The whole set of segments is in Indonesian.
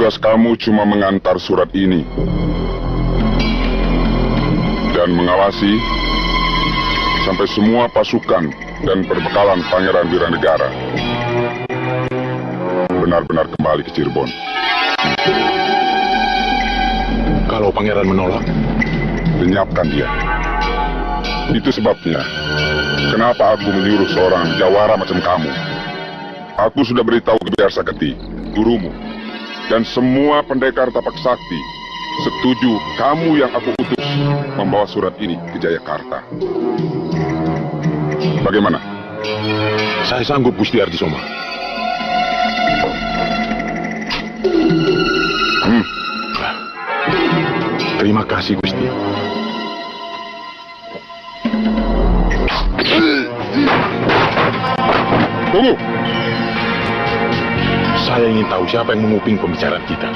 Tugas kamu cuma mengantar surat ini dan mengawasi sampai semua pasukan dan perbekalan Pangeran Wiranegara benar-benar kembali ke Cirebon. Kalau Pangeran menolak, lenyapkan dia. Itu sebabnya kenapa aku menyuruh seorang jawara macam kamu. Aku sudah beritahu ke Biar Saketi, gurumu, dan semua pendekar tapak sakti setuju kamu yang aku utus membawa surat ini ke Jayakarta. Bagaimana? Saya sanggup, Gusti Ardisoma. Terima kasih, Gusti. Tunggu! Saya ingin tahu siapa yang menguping pembicaraan kita.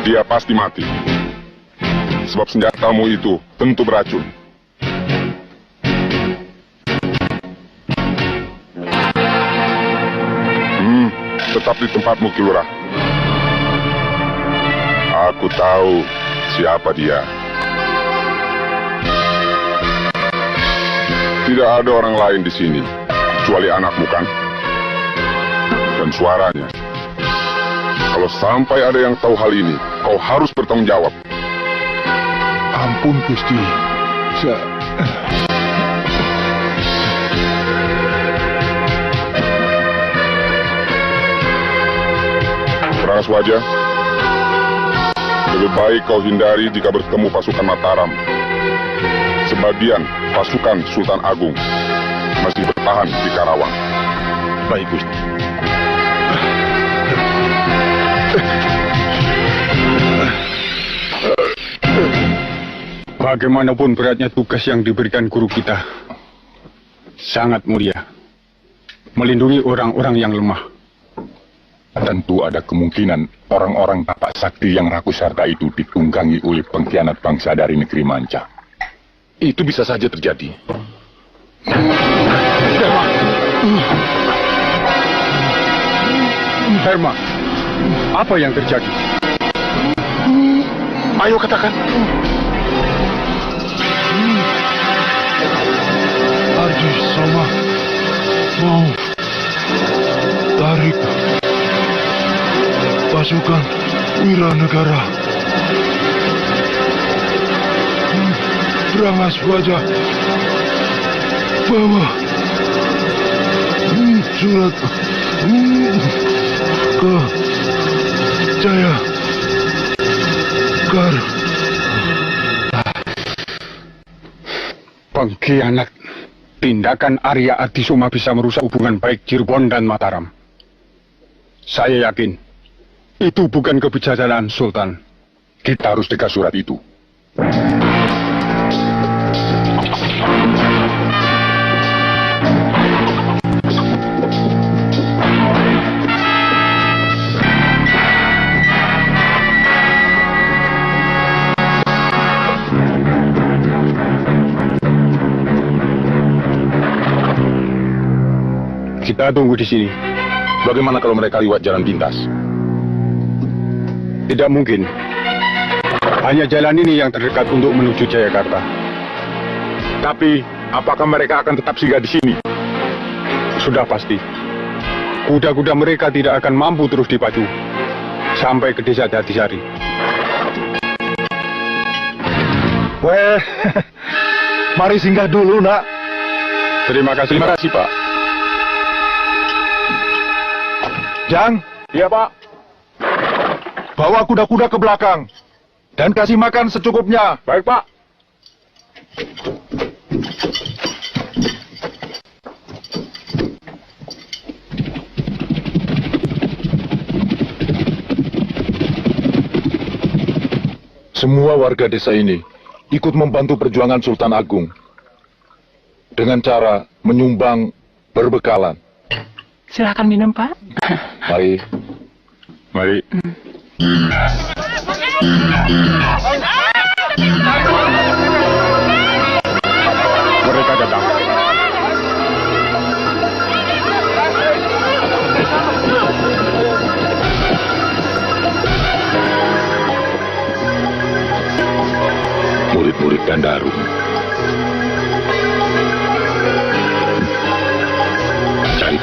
Dia pasti mati. Sebab senjatamu itu tentu beracun. Tetap di tempatmu, Ki Lurah. Aku tahu siapa dia. Tidak ada orang lain di sini kecuali anakmu, kan? Dan suaranya. Kalau sampai ada yang tahu hal ini, kau harus bertanggung jawab. Ampun, Gusti. Prangaswaja, lebih baik kau hindari jika bertemu pasukan Mataram. Sebagian pasukan Sultan Agung masih bertahan di Karawang. Baik, Gusti. Bagaimanapun beratnya tugas yang diberikan guru kita, sangat mulia. Melindungi orang-orang yang lemah. Tentu ada kemungkinan orang-orang tapak sakti yang rakus harta itu ditunggangi oleh pengkhianat bangsa dari negeri Manca. Itu bisa saja terjadi. Herma, apa yang terjadi? Ayo katakan. Ardisoma mau tarik pasukan Wiranegara. Prangaswaja bawa surat ke Jayakarta. Pengkhianat. Tindakan Arya Ardisoma bisa merusak hubungan baik Cirebon dan Mataram. Saya yakin itu bukan kebijaksanaan Sultan. Kita harus cegah surat itu. Kita tunggu di sini. Bagaimana kalau mereka lewat jalan pintas? Tidak mungkin. Hanya jalan ini yang terdekat untuk menuju Jayakarta. Tapi, apakah mereka akan tetap singgah di sini? Sudah pasti. Kuda-kuda mereka tidak akan mampu terus dipacu sampai ke desa Jatisari. Weh, mari singgah dulu, nak. Terima kasih, Pak. Jang, Iya, Pak. bawa kuda-kuda ke belakang dan kasih makan secukupnya. Baik, Pak. Semua warga desa ini ikut membantu perjuangan Sultan Agung dengan cara menyumbang perbekalan. Silahkan minum, Pak. Mari. Mari. Mereka datang.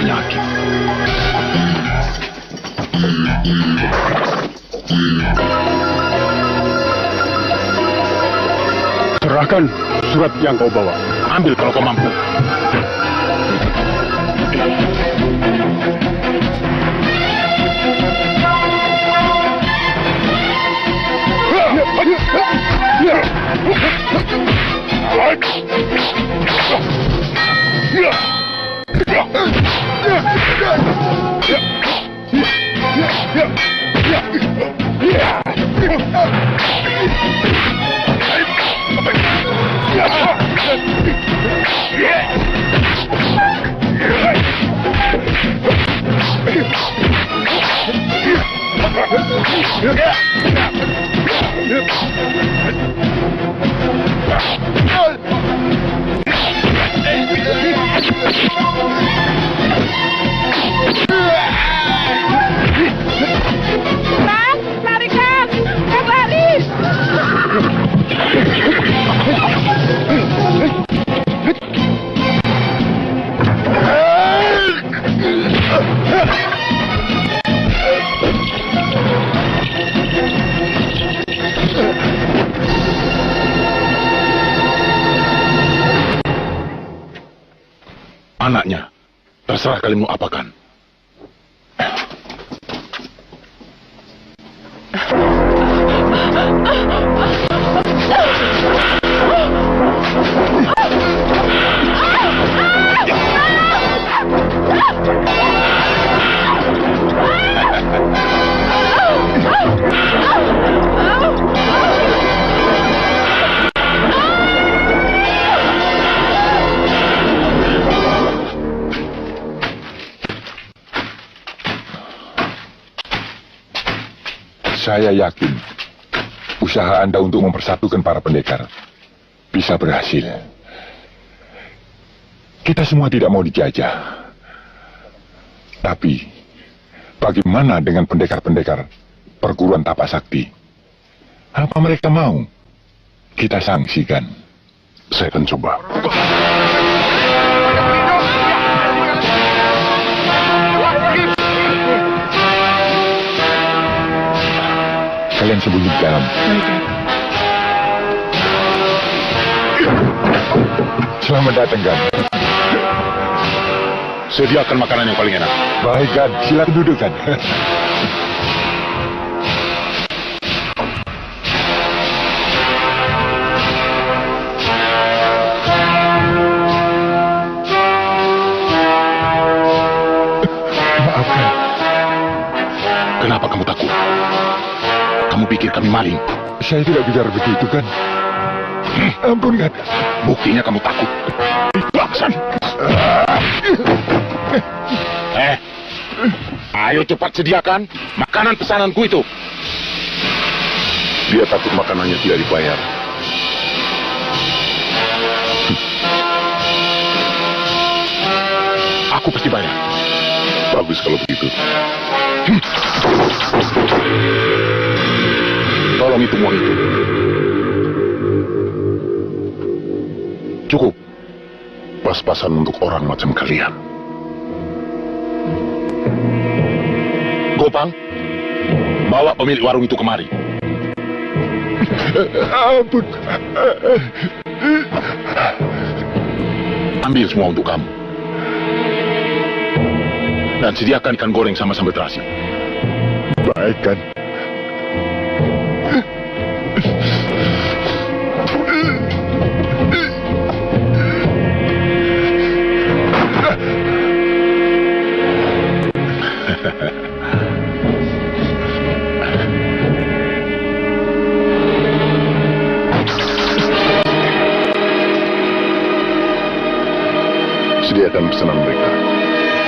penyakit. Serahkan surat yang kau bawa. Ambil kalau kau mampu. Bang, larikan! Kembali! Anaknya, terserah kalian mau apakan. Saya yakin usaha Anda untuk mempersatukan para pendekar bisa berhasil. Kita semua tidak mau dijajah. Tapi, bagaimana dengan pendekar-pendekar perguruan tapak sakti? Apa mereka mau kita sanksikan? Saya akan coba. Kalian sembunyi di dalam. Selamat datang, Gan. Sediakan makanan yang paling enak. Baik, Gan. Silakan duduk, Gan. Maafkan. Kenapa kamu takut? Kamu pikir kami maling? Saya tidak bicara begitu, Gan. Ampun, Gan. Buktinya kamu takut. Laksan. Ayo cepat sediakan makanan pesananku itu. Dia takut makanannya tidak dibayar. Aku pasti bayar. Bagus kalau begitu. Tolong itu uang itu. Cukup. Pas-pasan untuk orang macam kalian. Gopang, bawa pemilik warung itu kemari. Ampun. Ambil semua untuk kamu. Dan sediakan ikan goreng sama sambal terasi. Baik, Gan. Sediakan pesanan mereka.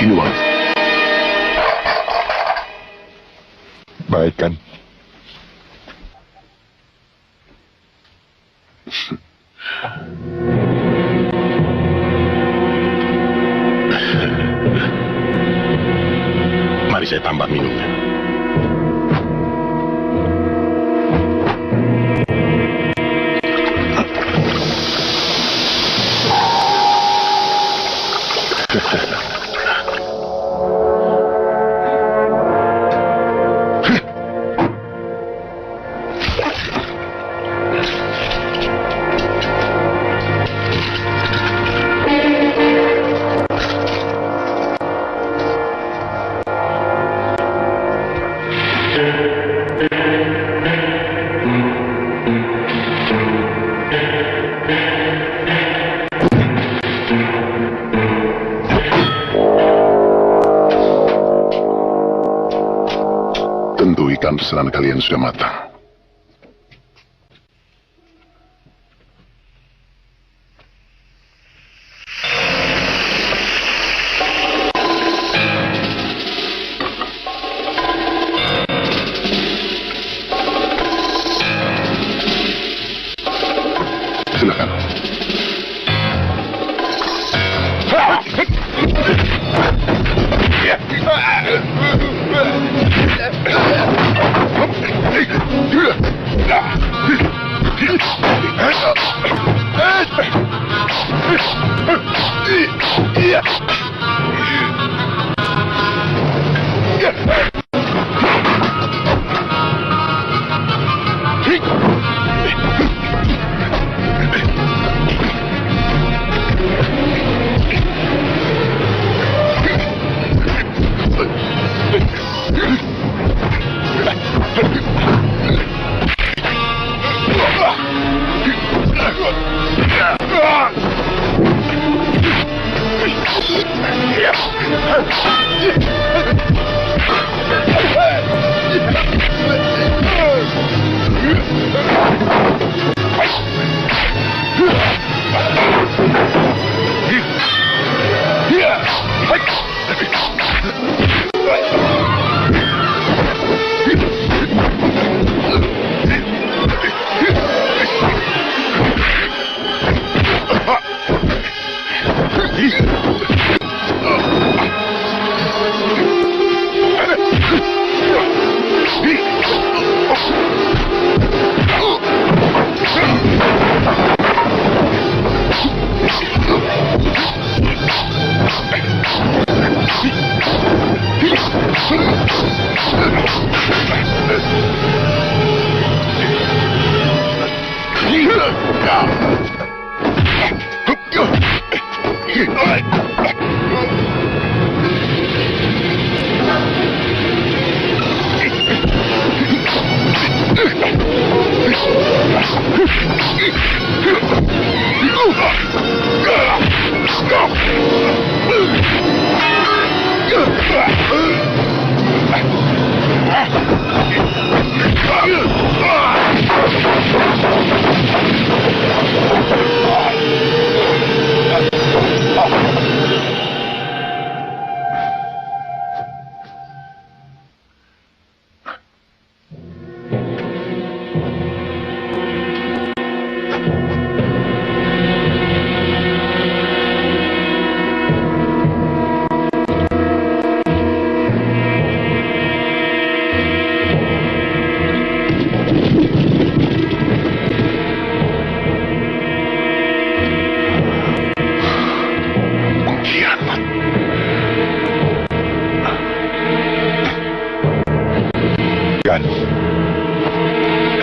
Ini uang. Baik, Gan. Mari saya tambah minumnya. pastikan pesanan kalian sudah matang. Silakan.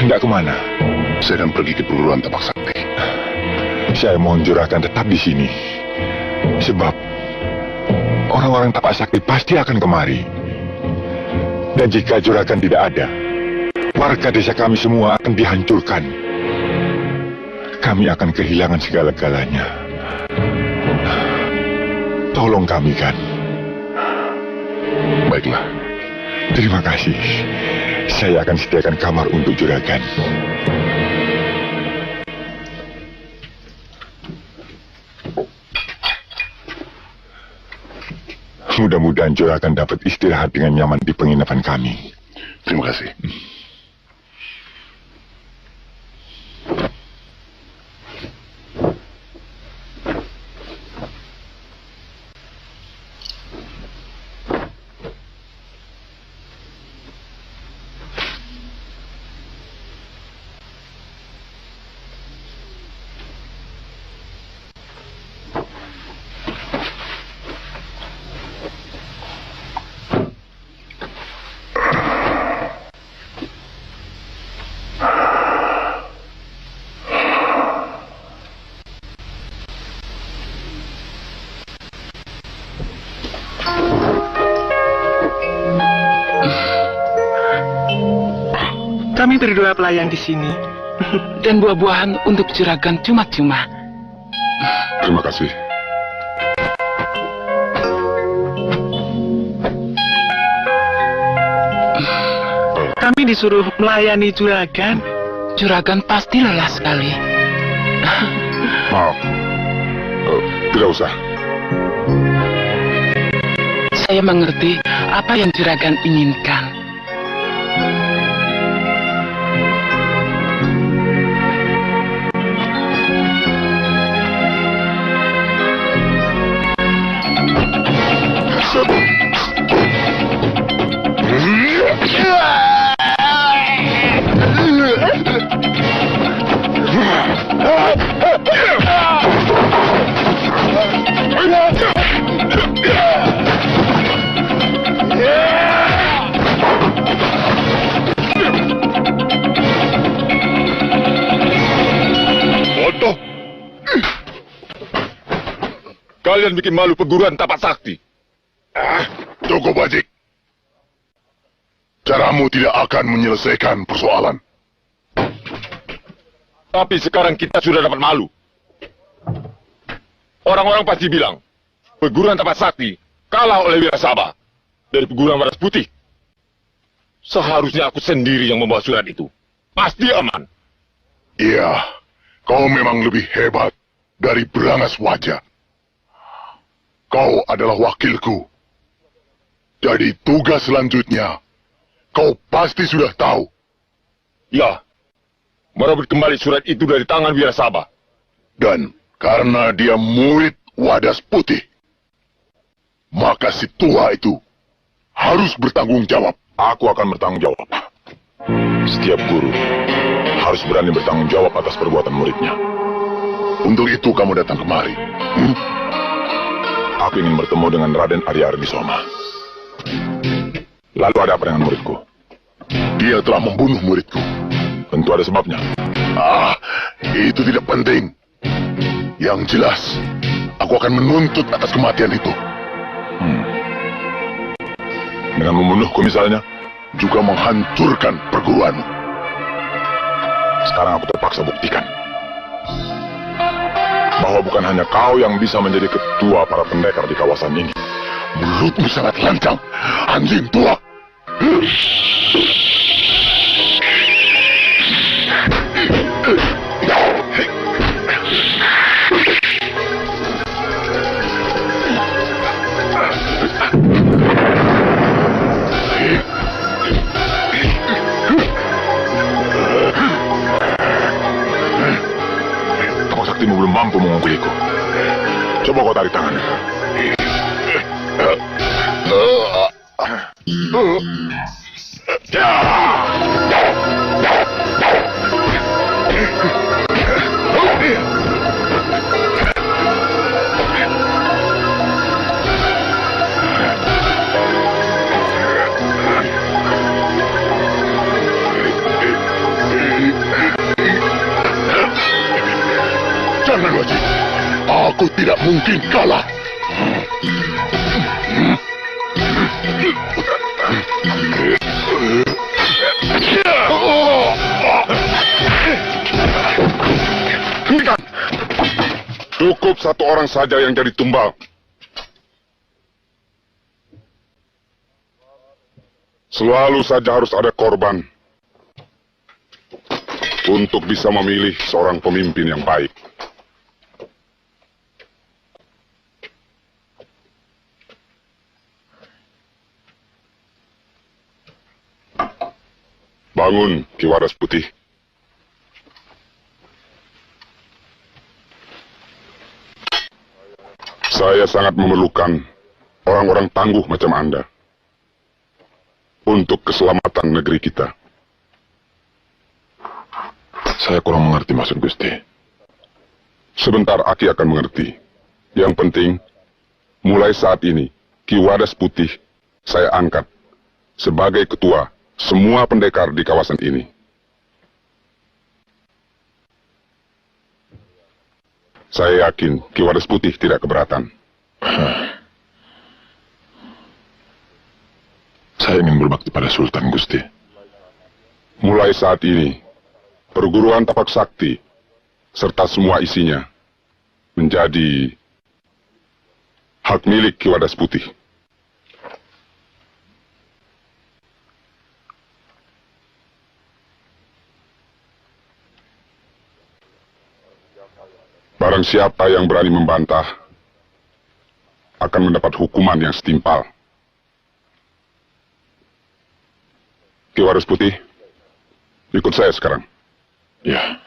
Hendak kemana? Saya akan pergi ke perguruan tapak sakti. Saya mohon Juragan tetap di sini. Sebab orang-orang tapak sakti pasti akan kemari. Dan jika Juragan tidak ada, warga desa kami semua akan dihancurkan. Kami akan kehilangan segala-galanya. Tolong kami, Gan. Baiklah. Terima kasih. Saya akan sediakan kamar untuk Juragan. Mudah-mudahan Juragan dapat istirahat dengan nyaman di penginapan kami. Terima kasih. Kami berdua pelayan di sini. Dan buah-buahan untuk Juragan cuma-cuma. Terima kasih. Kami disuruh melayani juragan, juragan pasti lelah sekali. Maaf. Tidak usah. Saya mengerti apa yang juragan inginkan. Bodoh! Kalian bikin malu perguruan tapak sakti. Cukup, Wajik. Caramu tidak akan menyelesaikan persoalan. Tapi sekarang kita sudah dapat malu. Orang-orang pasti bilang, perguruan tapak sakti kalah oleh Wirasaba dari perguruan Wadas Putih. Seharusnya aku sendiri yang membawa surat itu. Pasti aman. Iya, kau memang lebih hebat dari Berangas Wajah. Kau adalah wakilku. Jadi tugas selanjutnya, kau pasti sudah tahu. Ya, merebut kembali surat itu dari tangan Wirasaba. Dan karena dia murid Wadas Putih, maka si tua itu harus bertanggung jawab. Aku akan bertanggung jawab. Setiap guru harus berani bertanggung jawab atas perbuatan muridnya. Untuk itu kamu datang kemari. Aku ingin bertemu dengan Raden Arya Argisoma. Lalu ada apa dengan muridku? Dia telah membunuh muridku. Tentu ada sebabnya. Itu tidak penting. Yang jelas, aku akan menuntut atas kematian itu. Dengan membunuhku misalnya? Juga menghancurkan perguruanmu. Sekarang aku terpaksa buktikan bahwa bukan hanya kau yang bisa menjadi ketua para pendekar di kawasan ini. Mulutmu sangat lancang, anjing tua. Tapak saktimu belum mampu mengunggulku. Coba kau tarik tangannya. Jangan, Wajib. Aku tidak mungkin kalah. Cukup satu orang saja yang jadi tumbal. Selalu saja harus ada korban untuk bisa memilih seorang pemimpin yang baik. Bangun, Ki Wadas Putih. Saya sangat memerlukan orang-orang tangguh macam Anda untuk keselamatan negeri kita. Saya kurang mengerti maksud Gusti. Sebentar Aki akan mengerti. Yang penting, mulai saat ini, Ki Wadas Putih saya angkat sebagai ketua semua pendekar di kawasan ini. Saya yakin Ki Wadas Putih tidak keberatan. Saya ingin berbakti pada Sultan, Gusti. Mulai saat ini, perguruan tapak sakti serta semua isinya menjadi hak milik Ki Wadas Putih. Dan siapa yang berani membantah akan mendapat hukuman yang setimpal. Ki Wadas Putih, ikut saya sekarang. Ya.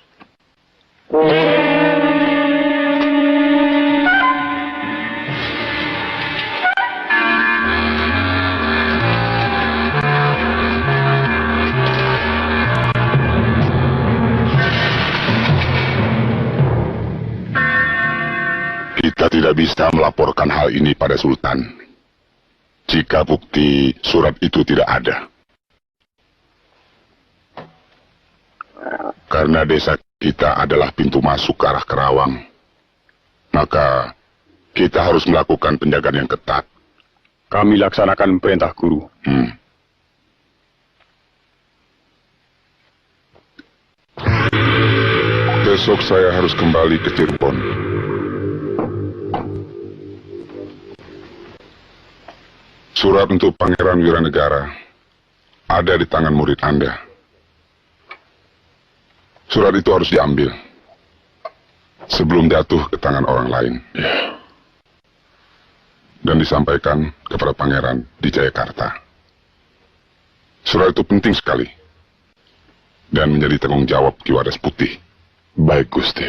Kita tidak bisa melaporkan hal ini pada Sultan jika bukti surat itu tidak ada. Karena desa kita adalah pintu masuk ke arah Kerawang, maka kita harus melakukan penjagaan yang ketat. Kami laksanakan perintah guru. Besok saya harus kembali ke Cirebon. Surat untuk Pangeran Wiranegara ada di tangan murid Anda. Surat itu harus diambil sebelum jatuh ke tangan orang lain. Dan disampaikan kepada Pangeran di Jayakarta. Surat itu penting sekali dan menjadi tanggung jawab Ki Wadas Putih. Baik, Gusti.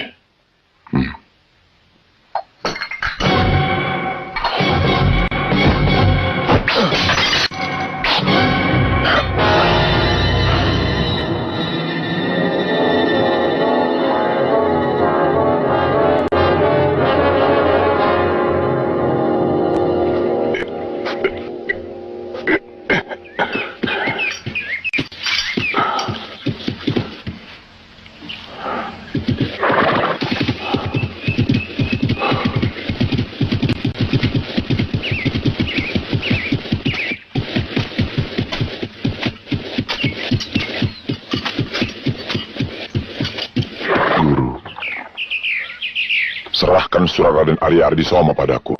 Serahkan surat Raden Arya Ardisoma padaku.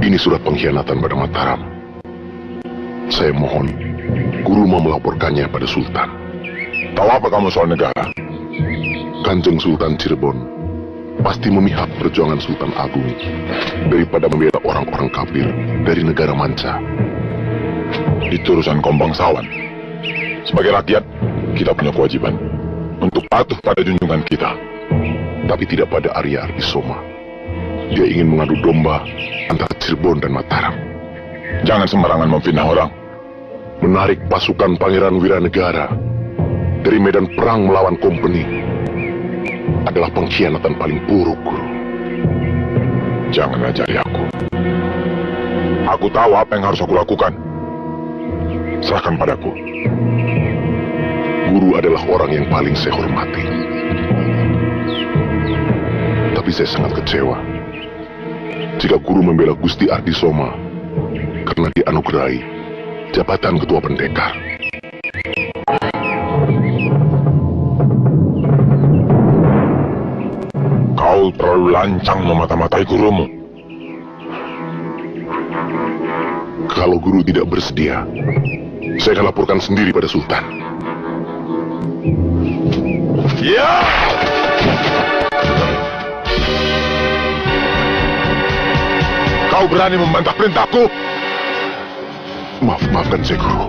Ini surat pengkhianatan pada Mataram. Saya mohon, Guru mau melaporkannya pada Sultan. Tahu apa kamu soal negara? Kanjeng Sultan Cirebon pasti memihak perjuangan Sultan Agung daripada membela orang-orang kafir dari negara manca. Itu urusan kaum bangsawan. Sebagai rakyat, kita punya kewajiban untuk patuh pada junjungan kita. Tapi tidak pada Arya Ardisoma. Dia ingin mengadu domba antara Cirebon dan Mataram. Jangan sembarangan memfitnah orang. Menarik pasukan Pangeran Wiranegara dari medan perang melawan kompeni adalah pengkhianatan paling buruk, Guru. Jangan ajari aku. Aku tahu apa yang harus aku lakukan. Serahkan padaku. Guru adalah orang yang paling saya hormati. Tapi saya sangat kecewa jika Guru membela Gusti Ardisoma karena dianugerahi jabatan ketua pendekar. Kau terlalu lancang memata-matai gurumu. Kalau Guru tidak bersedia, saya akan laporkan sendiri pada Sultan. Ya! Kau berani membantah perintahku? Maafkan saya, Guru.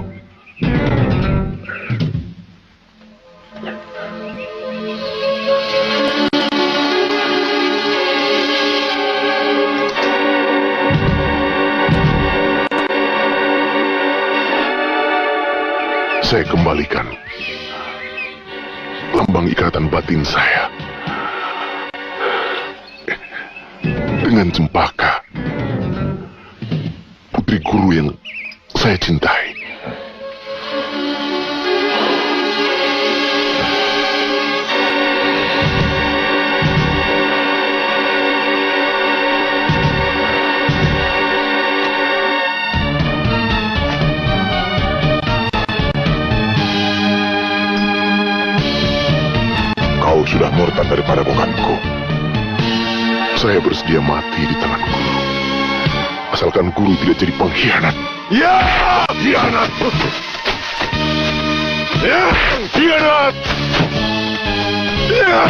Saya kembalikan lambang ikatan batin saya dengan Cempaka, putri Guru yang saya cintai. Kau sudah murtad daripada bukanku. Saya bersedia mati di tangan Guru Asalkan guru tidak jadi pengkhianat. Ya, khianat! Ya, khianat! Ya!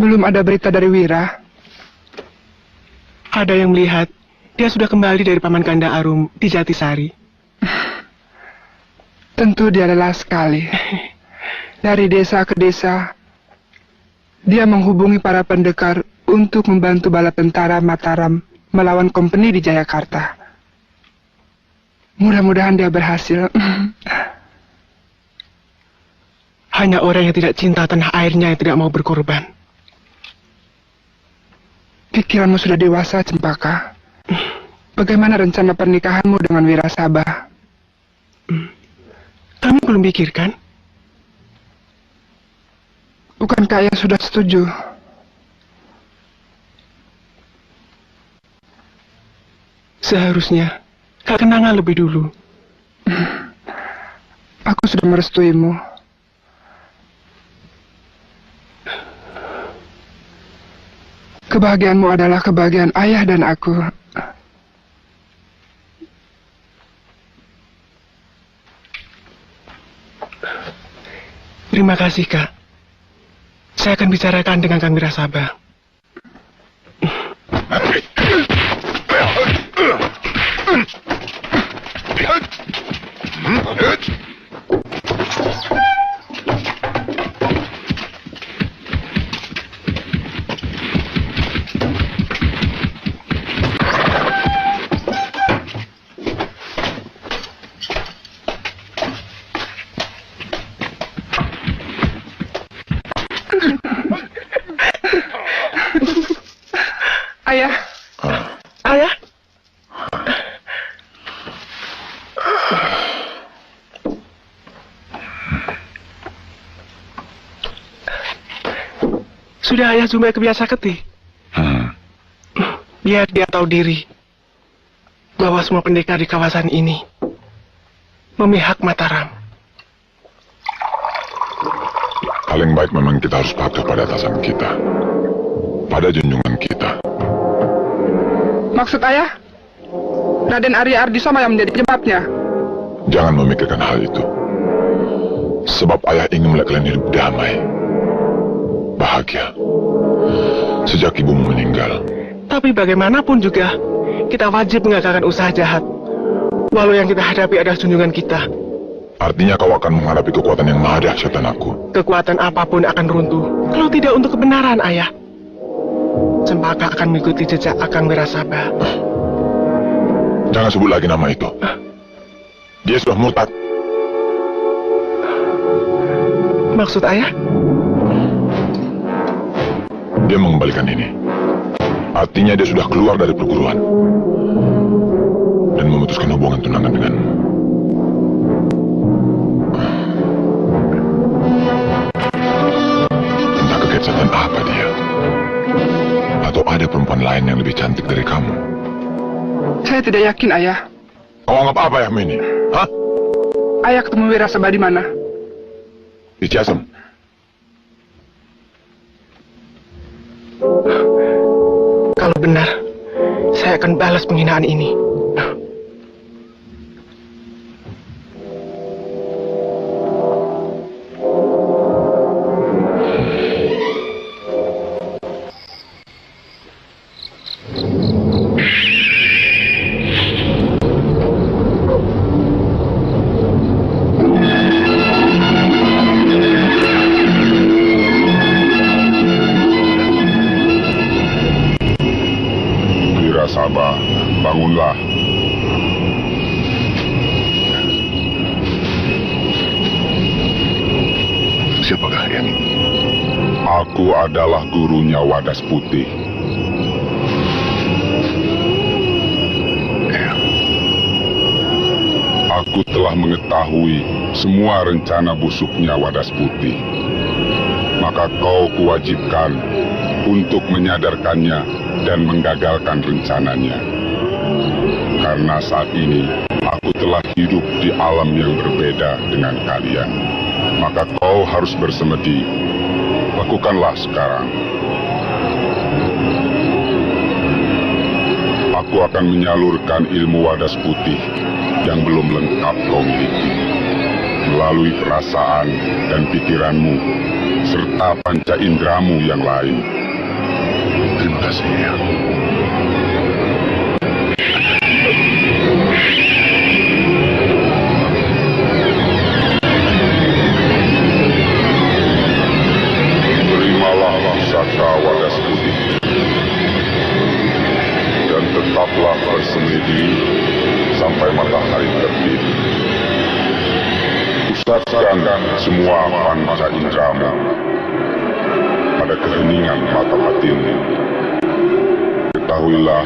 Belum ada berita dari Wira. Ada yang melihat dia sudah kembali dari Paman Kanda Arum di Jatisari. Tentu dia lelah sekali. Dari desa ke desa, dia menghubungi para pendekar untuk membantu bala tentara Mataram melawan kompeni di Jayakarta. Mudah-mudahan dia berhasil. Hanya orang yang tidak cinta tanah airnya yang tidak mau berkorban. Pikiranmu sudah dewasa, Cempaka. Bagaimana rencana pernikahanmu dengan Wirasabah? Kami belum pikirkan. Bukankah ayah sudah setuju? Seharusnya kau kenangan lebih dulu. Aku sudah merestuimu. Kebahagiaanmu adalah kebahagiaan ayah dan aku. Terima kasih, Kak. Saya akan bicarakan dengan Kang Wirasabah. Ayah. Ayah? Sudah ayah Zumba kebiasa ketih. Biar dia tahu diri bahwa semua pendekar di kawasan ini memihak Mataram. Paling baik memang kita harus patuh pada atasan kita, pada junjungan kita. Maksud ayah, Raden Arya Ardisoma yang menjadi penyebabnya. Jangan memikirkan hal itu. Sebab ayah ingin melihat kalian hidup damai, bahagia, sejak ibumu meninggal. Tapi bagaimanapun juga, kita wajib mengagalkan usaha jahat. Walau yang kita hadapi adalah junjungan kita. Artinya kau akan menghadapi kekuatan yang maha dahsyat dan aku. Kekuatan apapun akan runtuh, kalau tidak untuk kebenaran, ayah. Cempaka akan mengikuti jejak Akang Wirasabah. Jangan sebut lagi nama itu. Dia sudah murtad. Maksud ayah? Dia mengembalikan ini. Artinya dia sudah keluar dari perguruan dan memutuskan hubungan tunangan denganmu. Entah kekecatan apa dia. Atau ada perempuan lain yang lebih cantik dari kamu? Saya tidak yakin, ayah. Kau anggap apa ya, Mini? Hah? Ayah ketemu Wirasabah di mana? Di Ciasem. Kalau benar, saya akan balas penghinaan ini. Wirasabah, bangunlah. Siapakah yang ini? Aku adalah gurunya Wadas Putih. Aku telah mengetahui semua rencana busuknya Wadas Putih. Maka kau kuwajibkan untuk menyadarkannya dan menggagalkan rencananya. Karena saat ini aku telah hidup di alam yang berbeda dengan kalian. Maka kau harus bersemedi. Lakukanlah sekarang. Aku akan menyalurkan ilmu Wadas Putih yang belum lengkap kau miliki melalui perasaan dan pikiranmu serta panca indramu yang lain. Terima kasih. Terimalah pusaka Wadas Putih dan tetaplah bersemedi sampai matahari terbit. Pusatkan semua panca indramu pada keheningan mata batinmu. Ketahuilah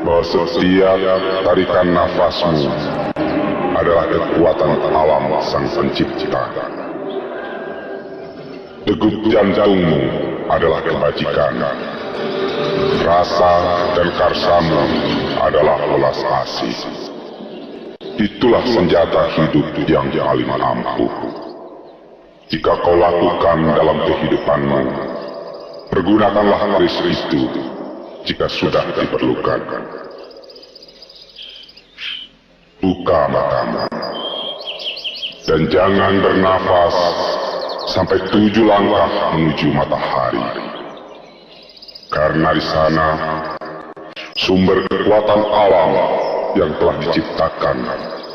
bahwa setiap tarikan nafasmu adalah kekuatan alam sang pencipta. Degup jantungmu adalah kebajikan. Rasa dan karsamu adalah welas asih. Itulah senjata hidup yang paling ampuh. Jika kau lakukan dalam kehidupanmu, pergunakanlah keris itu jika sudah diperlukan. Buka matamu dan jangan bernafas sampai 7 langkah menuju matahari. Karena di sana sumber kekuatan alam yang telah diciptakan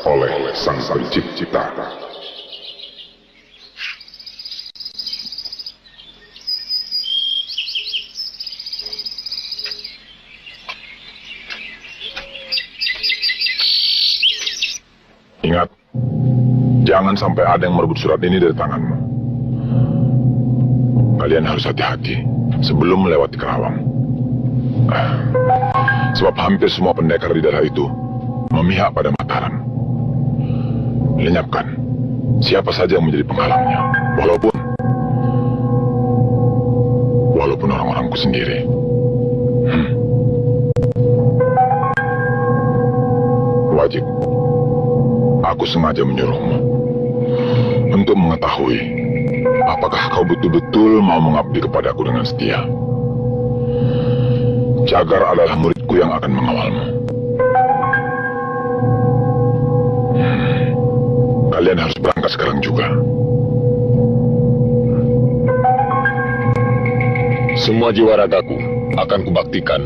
oleh Sang Pencipta. Ingat, jangan sampai ada yang merebut surat ini dari tanganmu. Kalian harus hati-hati sebelum melewati Kerawang. Sebab hampir semua pendekar di daerah itu memihak pada Mataram. Lenyapkan siapa saja yang menjadi penghalangnya, walaupun orang-orangku sendiri. Wajib, aku sengaja menyuruhmu untuk mengetahui apakah kau betul-betul mau mengabdi kepadaku dengan setia. Jagar adalah muridku yang akan mengawalmu. Kalian harus berangkat sekarang juga. Semua jiwa ragaku akan kubaktikan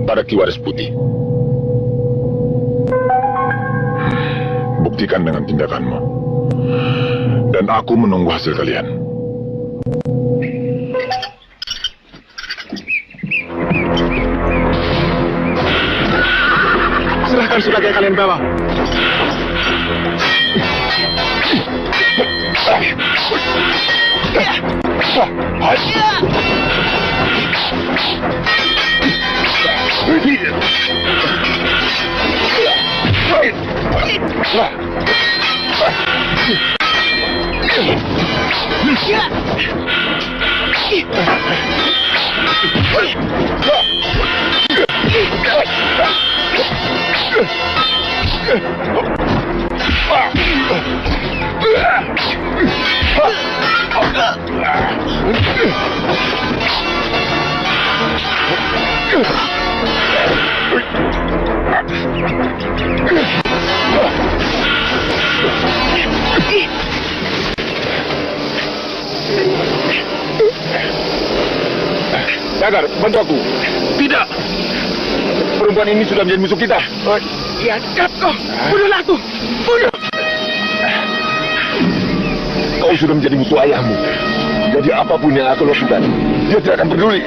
pada Ki Wadas Putih. Buktikan dengan tindakanmu. Dan aku menunggu hasil kalian. Silahkan surat yang kalian bawa. Jagar, bantu aku. Tidak. Perempuan ini sudah menjadi musuh kita. Ya, kau. Bunuhlah aku. Bunuh. Kau sudah menjadi musuh ayahmu. Jadi apapun yang aku lakukan, dia tidak akan peduli.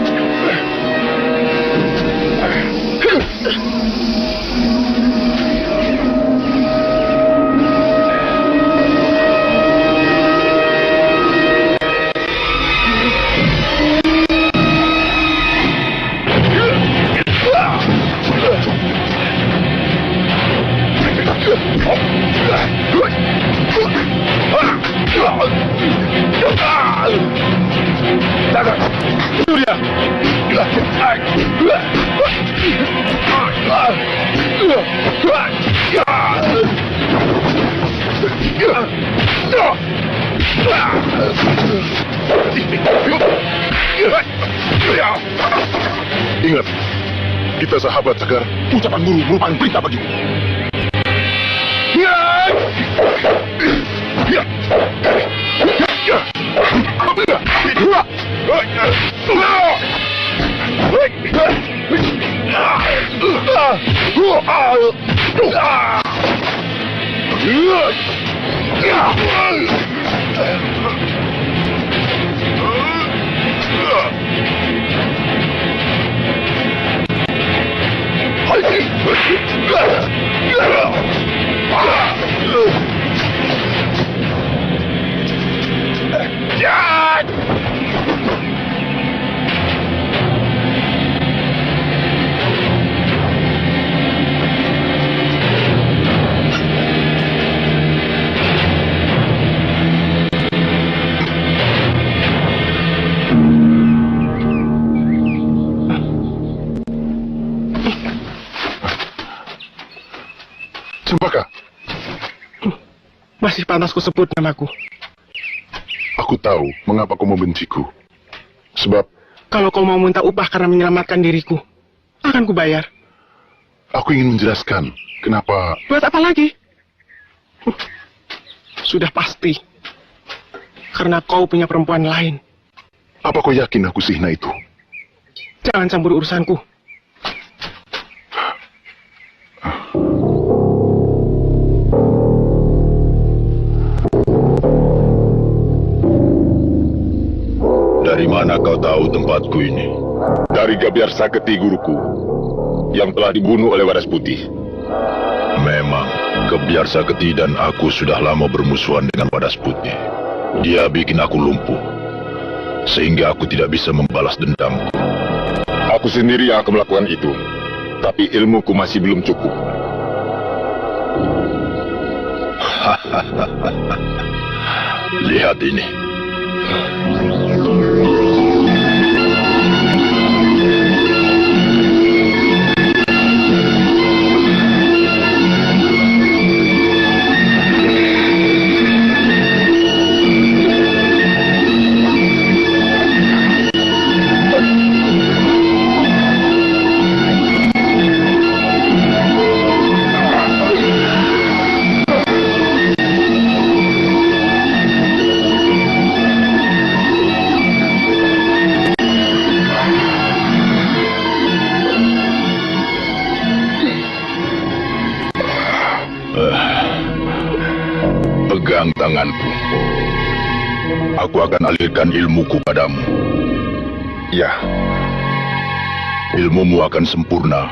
Ingat, kita sahabat Sekar. Ucapan guru merupakan perintah bagiku. Cempaka, Masih panas ku sebut namaku. aku tahu mengapa kau membenciku. Sebab Kalau kau mau minta upah karena menyelamatkan diriku, akan kubayar. aku ingin menjelaskan kenapa. Buat apa lagi? Sudah pasti. Karena kau punya perempuan lain. Apa kau yakin aku Sihna itu? Jangan campur urusanku. Dari mana kau tahu tempatku ini? Dari Gabiar Saketi guruku, yang telah dibunuh oleh Wadas Putih. Memang, Gabiar Saketi dan aku sudah lama bermusuhan dengan Wadas Putih. Dia bikin aku lumpuh, sehingga aku tidak bisa membalas dendamku. Aku sendiri yang akan melakukan itu, tapi ilmuku masih belum cukup. Lihat ini. Pegang tanganku. Aku akan alirkan ilmuku padamu. Ya, Ilmumu akan sempurna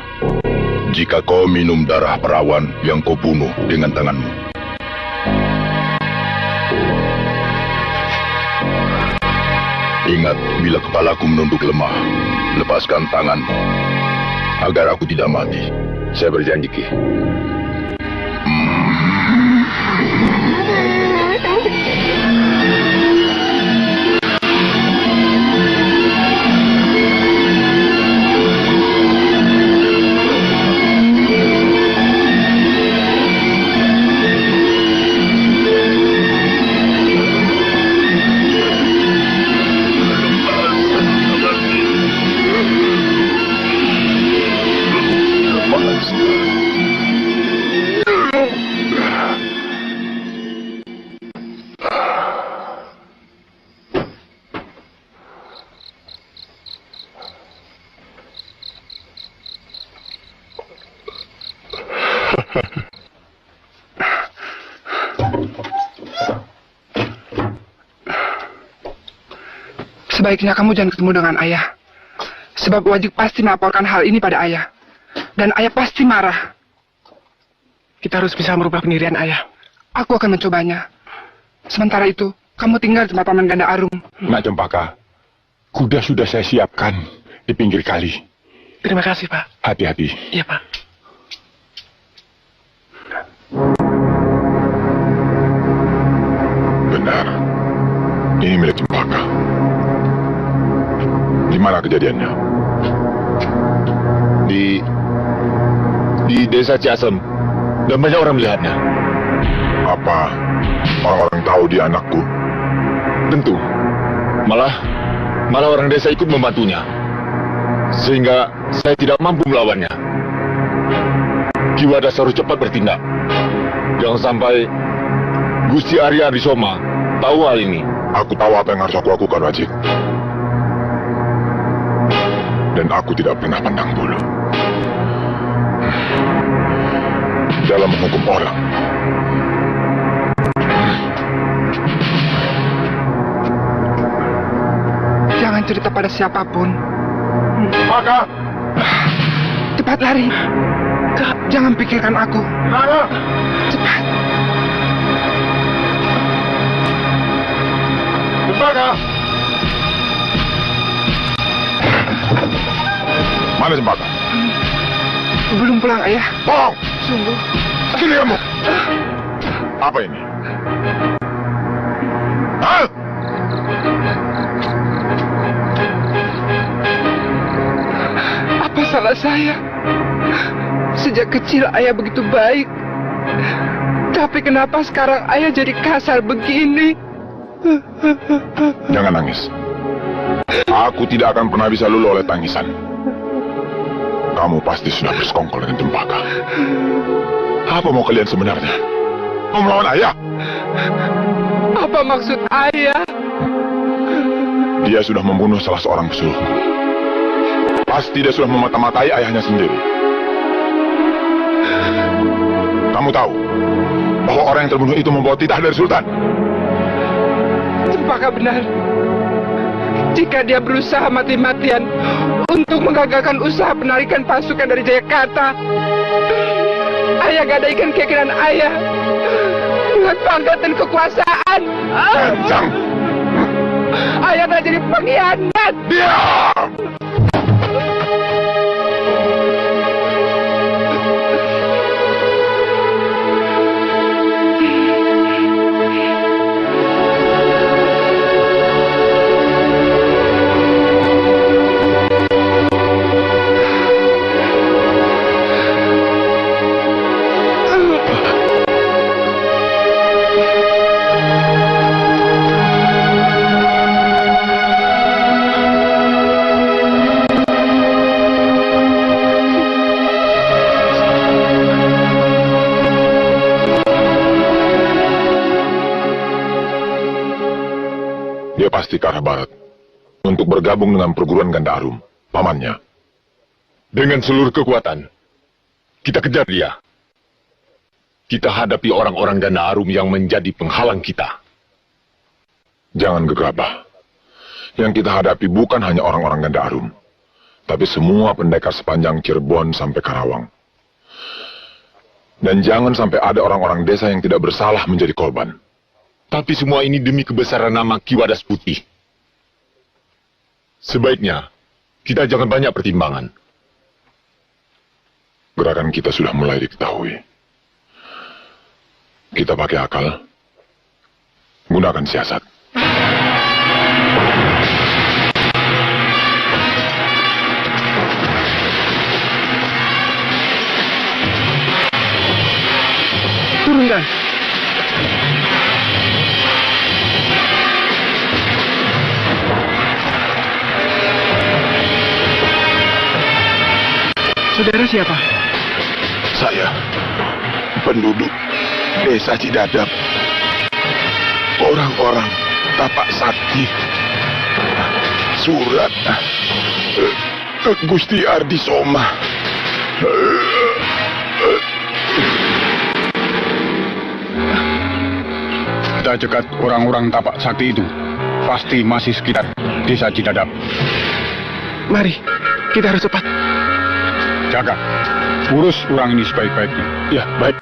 jika kau minum darah perawan yang kau bunuh dengan tanganmu. Ingat, bila kepalaku menunduk lemah, lepaskan tanganmu agar aku tidak mati. saya berjanji, Ki. Sebaiknya kamu jangan ketemu dengan ayah. Sebab Wajik pasti melaporkan hal ini pada ayah. Dan ayah pasti marah. Kita harus bisa merubah pendirian ayah. Aku akan mencobanya. Sementara itu, kamu tinggal di tempat Paman Ganda Arum. Nak Cempaka, kuda sudah saya siapkan di pinggir kali. Terima kasih, Pak. Hati-hati. Iya, Pak. Benar. Ini milik Cempaka. Di mana kejadiannya? Di desa Ciasem, dan banyak orang melihatnya. Apa orang-orang tahu dia anakku? Tentu. Malah orang desa ikut membantunya. Sehingga saya tidak mampu melawannya. Ki Wadas harus cepat bertindak. Jangan sampai Gusti Arya Ardisoma tahu hal ini. Aku tahu apa yang harus aku lakukan, Wajib. Dan aku tidak pernah pandang bulu dalam menghukum orang. Jangan cerita pada siapapun. Maka, Cepat lari. Jangan pikirkan aku. Naga! Cepat. Cempaka! Mana Cempaka? Belum pulang, Ayah. Bohong! Sungguh. Sini kamu! Apa ini? Hah? Apa salah saya? Sejak kecil Ayah begitu baik. Tapi kenapa sekarang Ayah jadi kasar begini? Jangan nangis. Aku tidak akan pernah bisa luluh oleh tangisan. Kamu pasti sudah bersekongkol dengan Cempaka. Apa mau kalian sebenarnya? Mau melawan Ayah? Apa maksud Ayah? Dia sudah membunuh salah seorang pesuruhku. Pasti dia sudah memata-matai ayahnya sendiri. Kamu tahu bahwa orang yang terbunuh itu membawa titah dari Sultan. Cempaka benar. Jika dia berusaha mati-matian untuk menggagalkan usaha penarikan pasukan dari Jayakarta, Ayah gadaikan keinginan Ayah dengan pangkat dan kekuasaan. Kencang! Ayah telah jadi pengkhianat. Diam! Pasti ke arah barat untuk bergabung dengan perguruan Ganda Arum, pamannya. Dengan seluruh kekuatan, kita kejar dia. Kita hadapi orang-orang Ganda Arum yang menjadi penghalang kita. Jangan gegabah. Yang kita hadapi bukan hanya orang-orang Ganda Arum, tapi semua pendekar sepanjang Cirebon sampai Karawang. Dan jangan sampai ada orang-orang desa yang tidak bersalah menjadi korban. Tapi semua ini demi kebesaran nama Ki Wadas Putih. Sebaiknya, kita jangan banyak pertimbangan. Gerakan kita sudah mulai diketahui. Kita pakai akal, gunakan siasat. Turunkan. Saudara siapa? Saya, penduduk desa Cidadap. Orang-orang Tapak Sakti. Surat Gusti Ardisoma. Kita cegat orang-orang Tapak Sakti itu. Pasti masih sekitar desa Cidadap. Mari, kita harus cepat. Jaga, urus orang ini sebaik-baiknya. Ya, baik.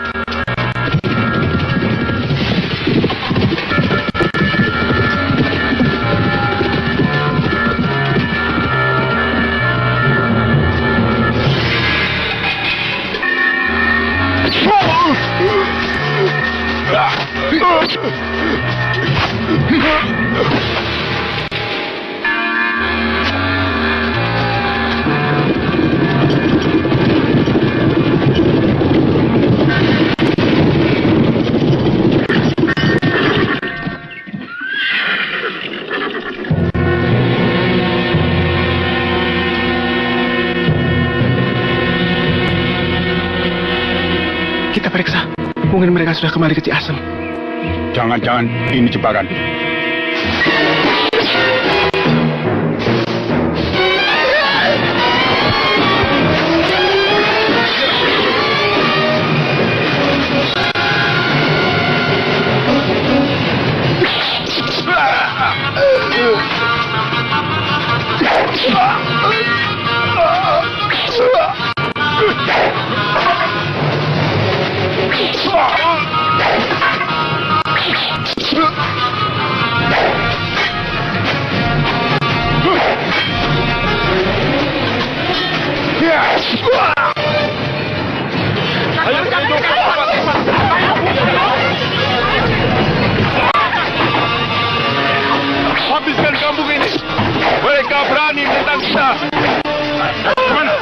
kita periksa. Mungkin mereka sudah kembali ke Ciasem. Jangan-jangan ini jebakan. Habiskan kampung ini. Mereka berani menentang kita. Mana?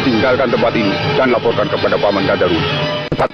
Tinggalkan tempat ini dan laporkan kepada Paman Dadarun. Cepat.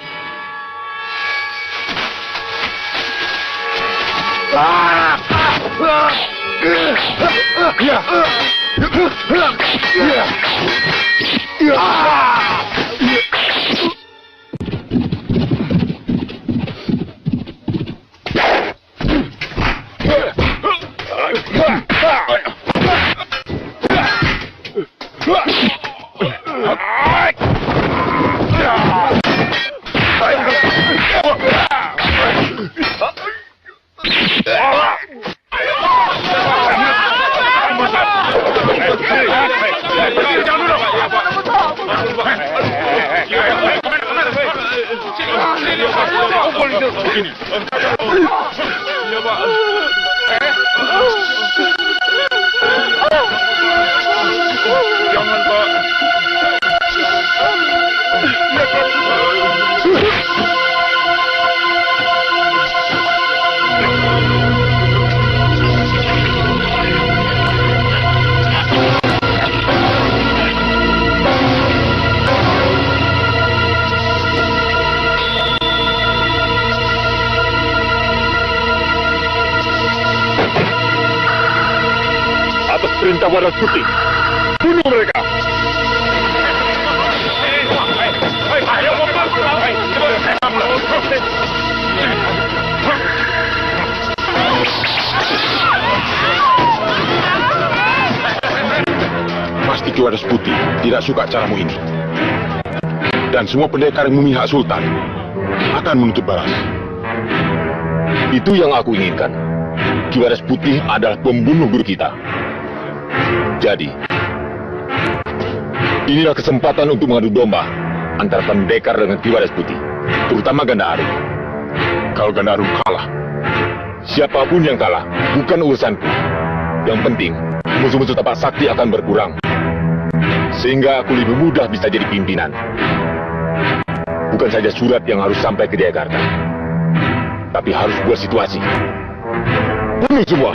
Perintah Waras Putih, bunuh mereka. Pasti Ki Waras Putih tidak suka caramu ini. Dan semua pendekar yang memihak Sultan akan menuntut balas. Itu yang aku inginkan. Ki Waras Putih adalah pembunuh guru kita. Jadi, inilah kesempatan untuk mengadu domba antara pendekar dengan Ki Waras Putih, terutama Gandahari. Kalau Gandharun kalah, Siapapun yang kalah, bukan urusanku. Yang penting, musuh-musuh tapak sakti akan berkurang. Sehingga aku lebih mudah bisa jadi pimpinan. Bukan saja surat yang harus sampai ke Jayakarta, tapi harus buat situasi. Bunuh semua!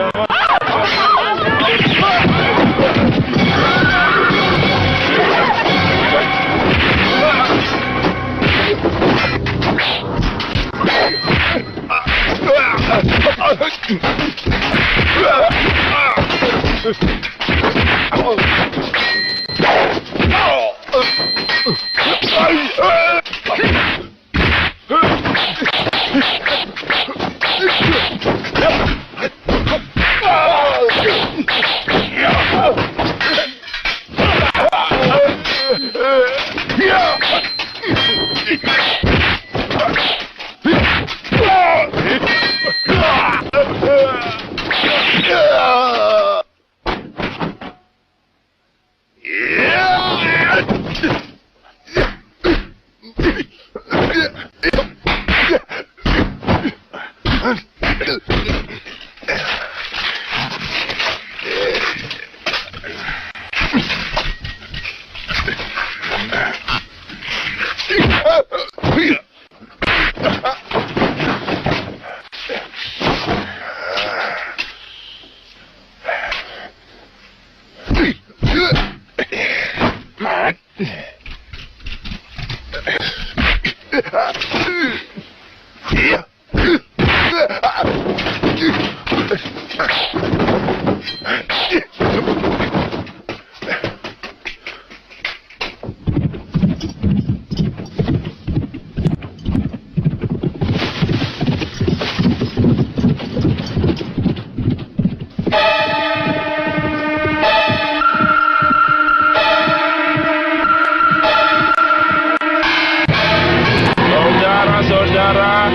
Saudara-saudara,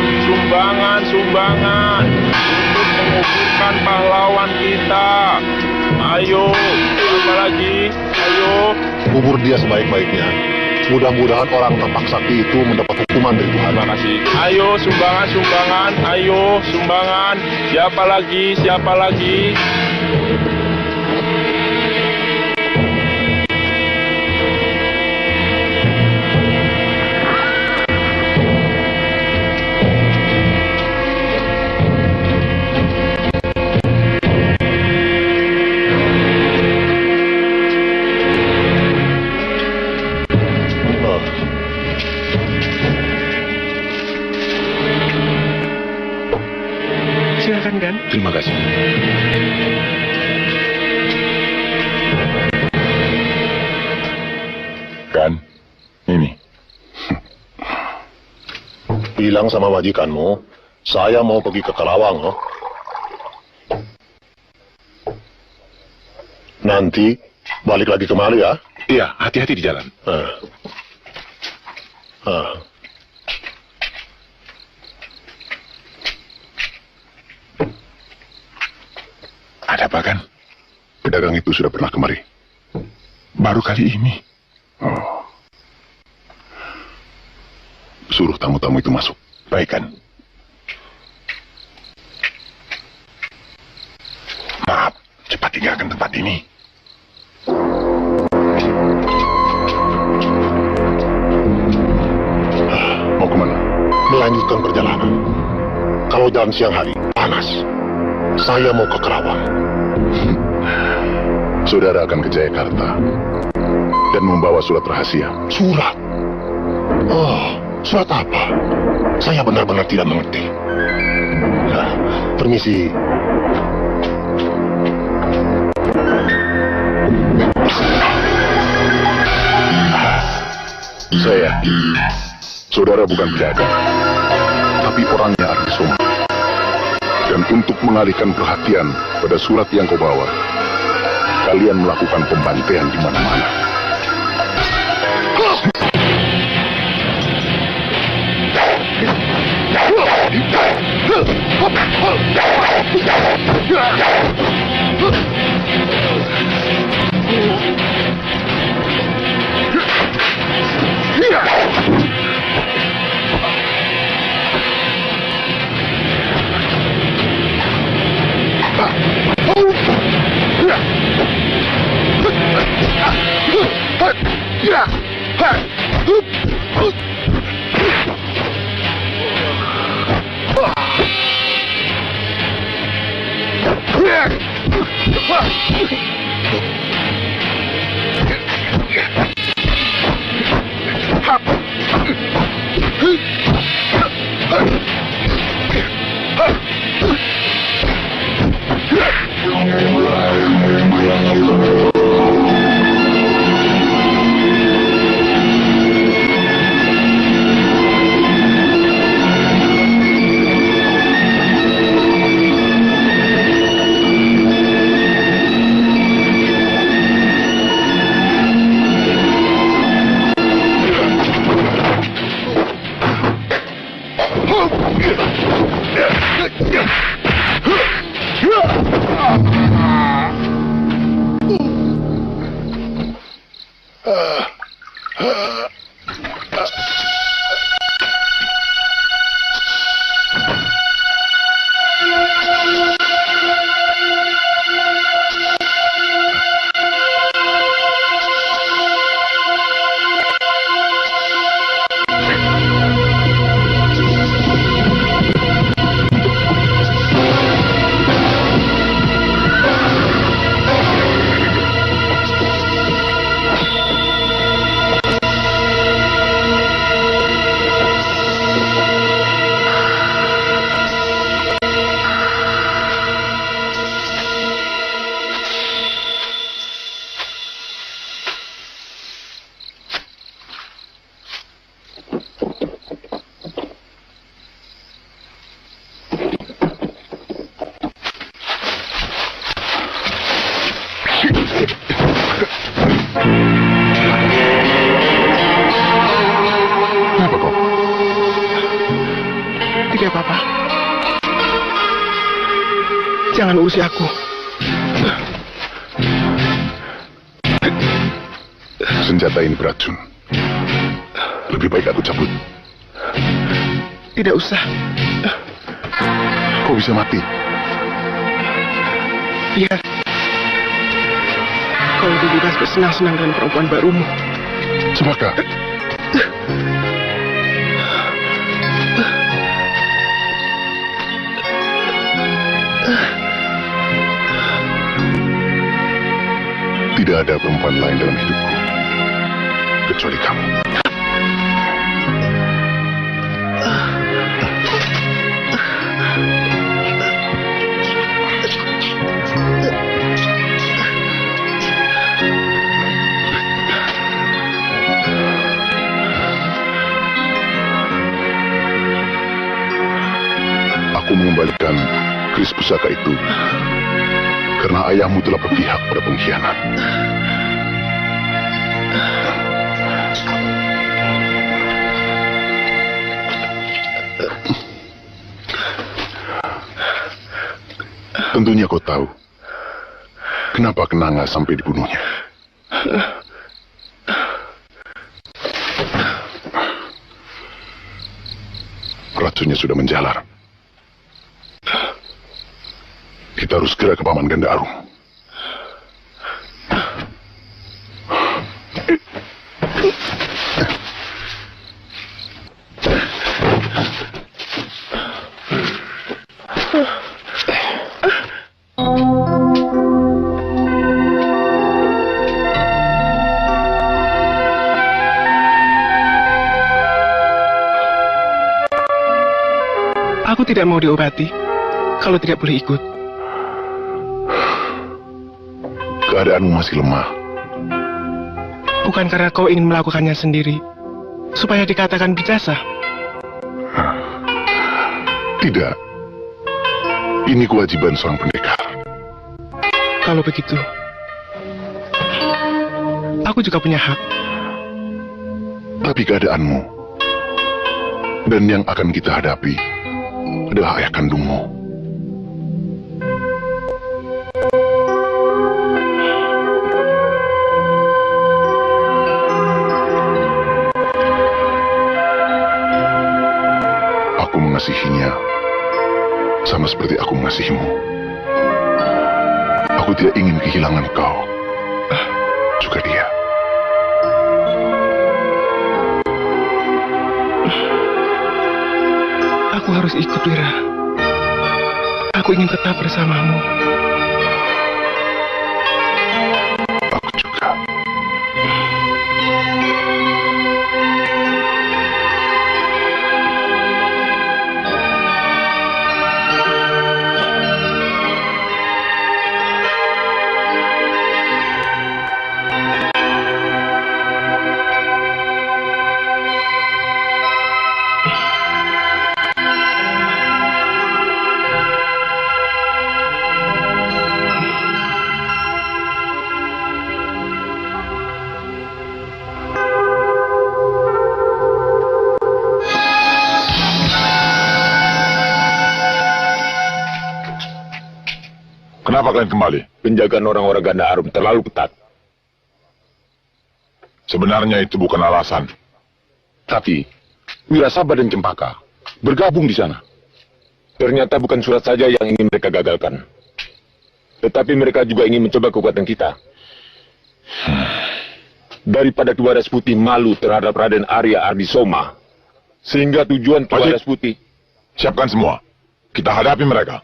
sumbangan untuk mengukuhkan pahlawan kita. Ayo, apa lagi? Ayo. Kubur dia sebaik-baiknya. Mudah-mudahan orang tampak sakti itu mendapat hukuman dari Tuhan. Terima kasih. Ayo, sumbangan. Ayo, sumbangan. Siapa lagi? Siapa lagi? Silakan, Gan. Terima kasih. Kan, ini. Bilang sama majikanmu, saya mau pergi ke Karawang, loh. Nanti balik lagi kemari ya. Iya, hati-hati di jalan. Ada apa kan? Pedagang itu sudah pernah kemari. Baru kali ini. Oh. Suruh tamu-tamu itu masuk. Baik kan? Maaf, cepat tinggalkan tempat ini. Mau kemana? Melanjutkan perjalanan. Kalau jalan siang hari, panas. Saya mau ke Karawang. Saudara akan ke Jayakarta dan membawa surat rahasia. Surat? Oh, surat apa? Saya benar-benar tidak mengerti. Nah, permisi. Saya, saudara bukan penjaga, tapi orangnya Artisoma. Dan untuk mengalihkan perhatian pada surat yang kau bawa, kalian melakukan pembantaian di mana-mana. apa-apa. Jangan urusi aku. Senjata ini beracun. Lebih baik aku cabut. Tidak usah. Kau bisa mati. Iya. Kau lebih bebas bersenang-senang dengan perempuan barumu. Cempaka. Tidak ada perempuan lain dalam hidupku kecuali kamu. Aku mengembalikan keris pusaka itu karena ayahmu telah berpihak pada pengkhianat. Tentunya kau tahu kenapa Kenanga sampai dibunuhnya. Racunnya sudah menjalar. Kita harus segera ke Paman Ganda Arum. Aku tidak mau diobati kalau tidak boleh ikut. Keadaanmu masih lemah. Bukan karena kau ingin melakukannya sendiri, supaya dikatakan berjasa. Tidak. Ini kewajiban seorang pendekar. Kalau begitu, aku juga punya hak. Tapi keadaanmu dan yang akan kita hadapi adalah ayah kandungmu. Aku mengasihinya sama seperti aku mengasihimu. Aku tidak ingin kehilangan kau, juga dia. Aku harus ikut, Wira. Aku ingin tetap bersamamu. Aku juga. Kenapa kalian kembali? Penjagaan orang-orang Ganda Arum terlalu ketat. Sebenarnya itu bukan alasan. Tapi, Wirasaba dan Cempaka bergabung di sana. Ternyata bukan surat saja yang ingin mereka gagalkan. Tetapi mereka juga ingin mencoba kekuatan kita. Daripada Ki Wadas Putih malu terhadap Raden Arya Ardisoma, sehingga tujuan Ki Wadas Putih... Siapkan semua. Kita hadapi mereka.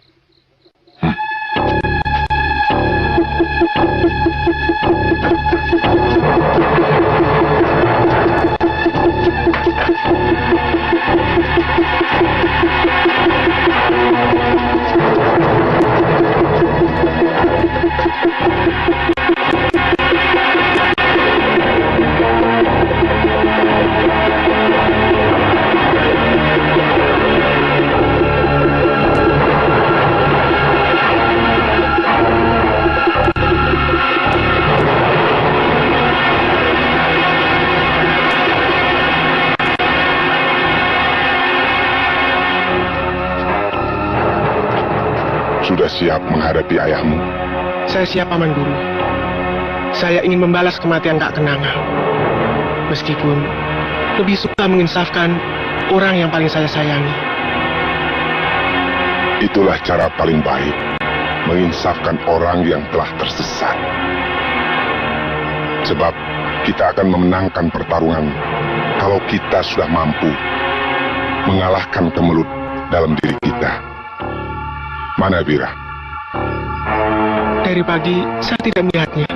sudah siap menghadapi ayahmu? Saya siap, Paman Guru. Saya ingin membalas kematian Kak Kenanga. Meskipun lebih suka menginsafkan orang yang paling saya sayangi. Itulah cara paling baik, menginsafkan orang yang telah tersesat. Sebab kita akan memenangkan pertarungan kalau kita sudah mampu mengalahkan kemelut dalam diri kita. Mana Bira? Dari pagi saya tidak melihatnya.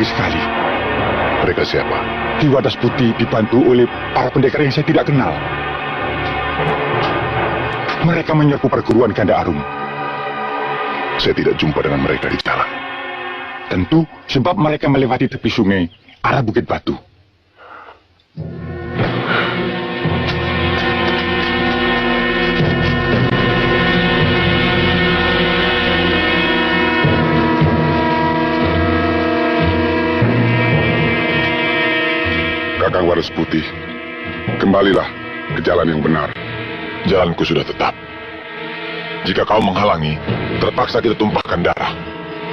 Sekali. Mereka siapa? Ki Wadas Putih dibantu oleh para pendekar yang saya tidak kenal. Mereka menyerbu perguruan Ganda Arum. Saya tidak jumpa dengan mereka di jalan. Tentu sebab mereka melewati tepi sungai arah Bukit Batu. Kakang Wadas Putih, kembalilah ke jalan yang benar. Jalanku sudah tetap. Jika kau menghalangi, terpaksa kita tumpahkan darah.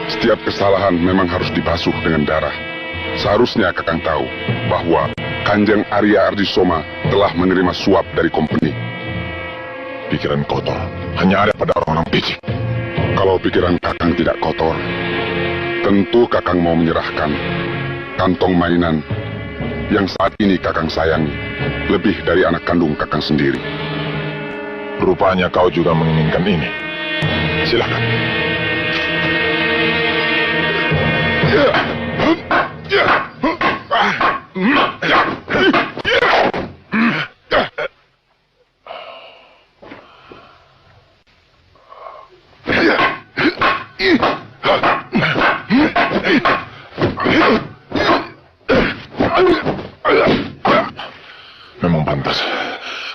Setiap kesalahan memang harus dibasuh dengan darah. Seharusnya Kakang tahu bahwa Kanjeng Arya Ardisoma telah menerima suap dari kompeni. Pikiran kotor hanya ada pada orang-orang picik. Kalau pikiran Kakang tidak kotor, tentu Kakang mau menyerahkan kantong mainan yang saat ini Kakang sayangi lebih dari anak kandung Kakang sendiri. Rupanya kau juga menginginkan ini. Silakan. Memang pantas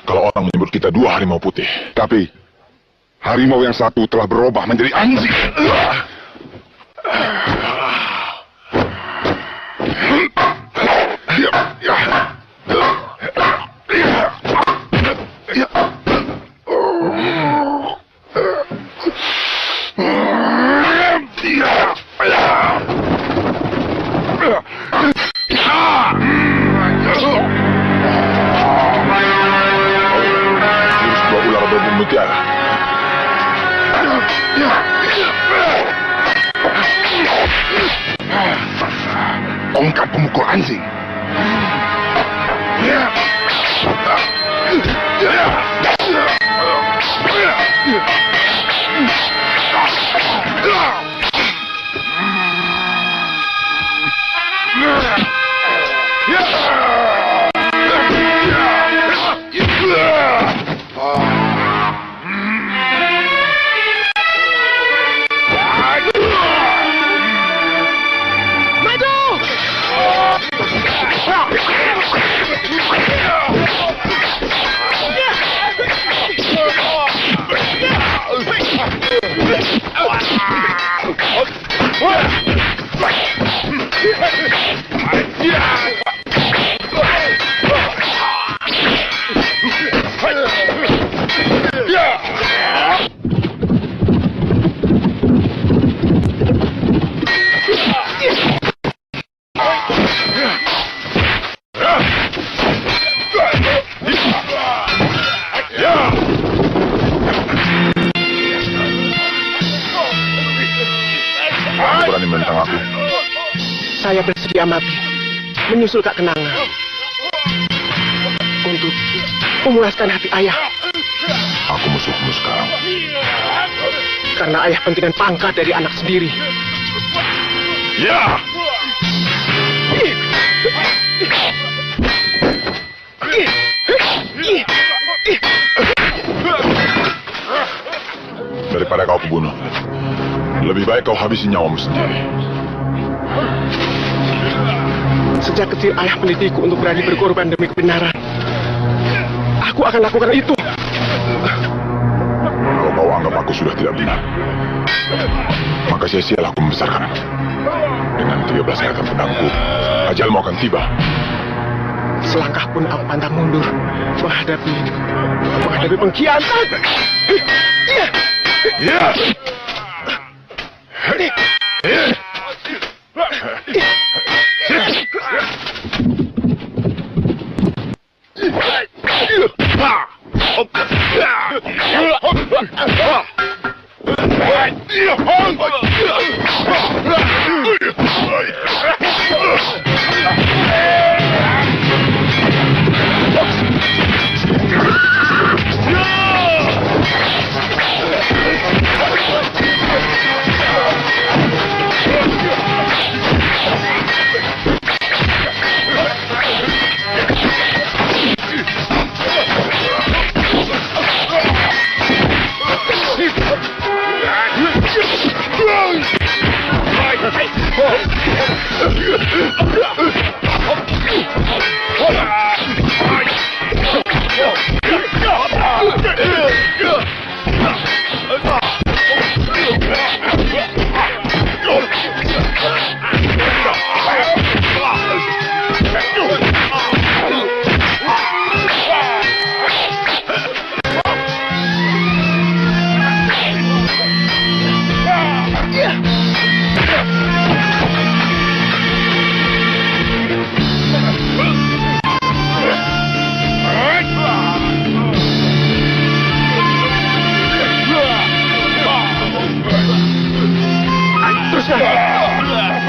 kalau orang menyebut kita dua harimau putih. Tapi harimau yang satu telah berubah menjadi anjing. Tongkat pemukul anjing. Berani menentang aku? Saya bersedia mati menyusul Kak Kenanga untuk memuaskan hati ayah. Aku musuhmu sekarang. Karena ayah pentingkan pangkat dari anak sendiri. Ya! Daripada kau kubunuh, Lebih baik kau habisi nyawamu sendiri. Sejak kecil ayah mendidikku untuk berani berkorban demi kebenaran. Aku akan lakukan itu. Kalau kau anggap aku sudah tidak benar, maka sia-sialah aku membesarkanmu. Dengan 13 hayatan pedangku, ajalmu akan tiba. Selangkah pun aku pantang mundur menghadapi pengkhianat.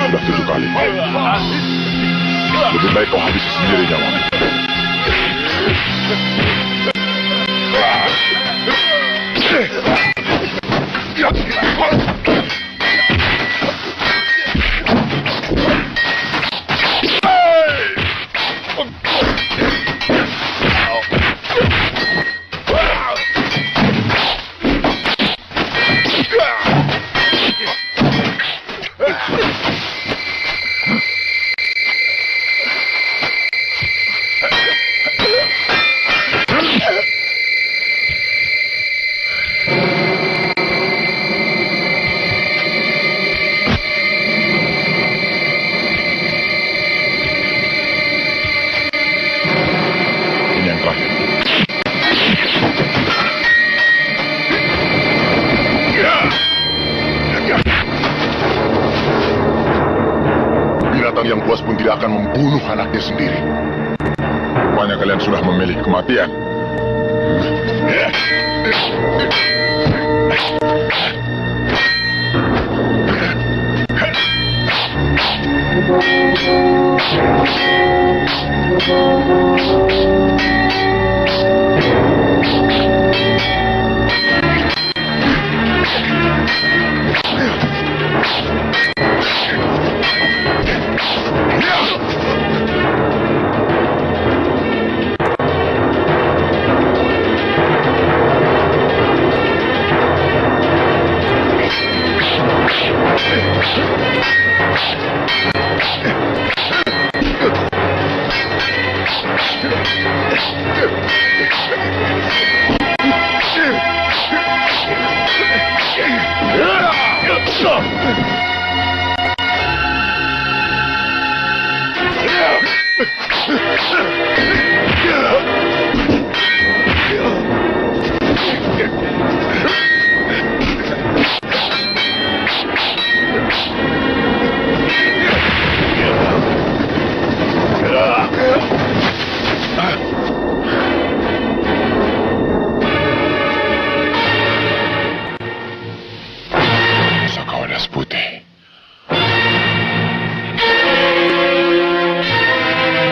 Sudah 7 kali. Lebih baik kau habisi sendiri nyawamu. Yang puas pun tidak akan membunuh anaknya sendiri. Rupanya kalian sudah memilih kematian.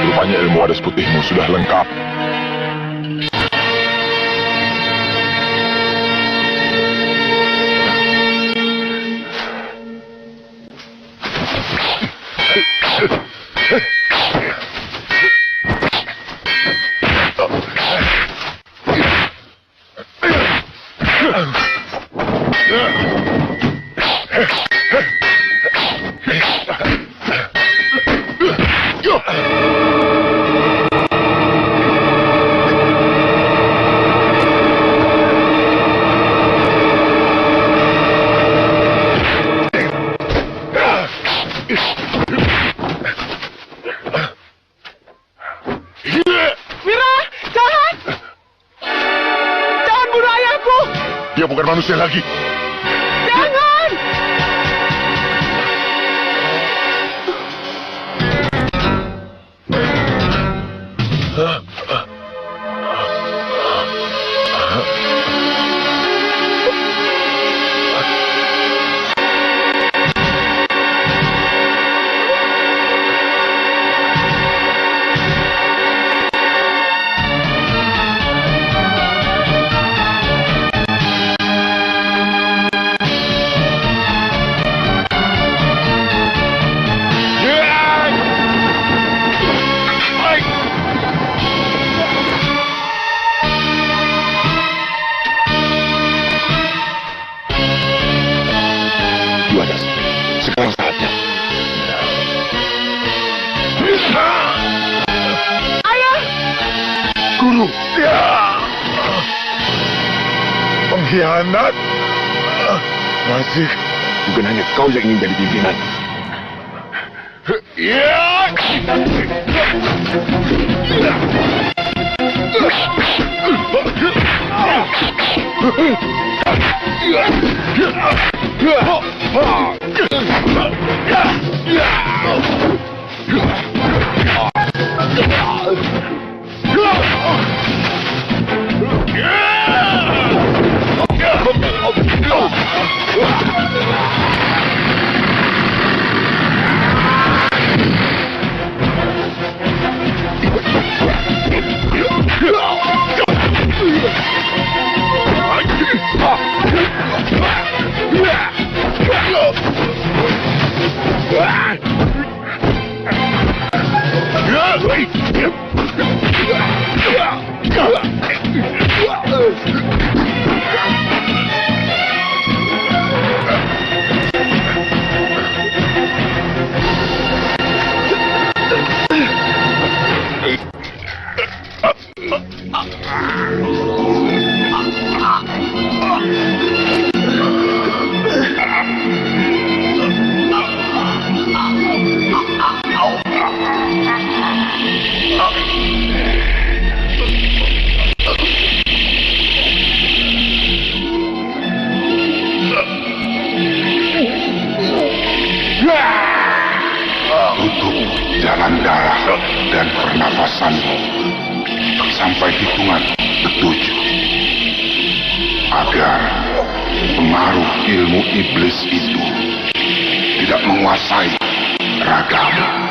Rupanya ilmu wadas putihmu sudah lengkap. dia bukan manusia lagi. Jangan! Juadas, sekarang saatnya. Ayah! Guru. Ya. Pengkhianat. Masih. Bukan hanya kau yang ingin jadi pimpinan. Tutup jalan darah dan pernafasanmu sampai hitungan ke-7 agar pengaruh ilmu iblis itu tidak menguasai ragamu.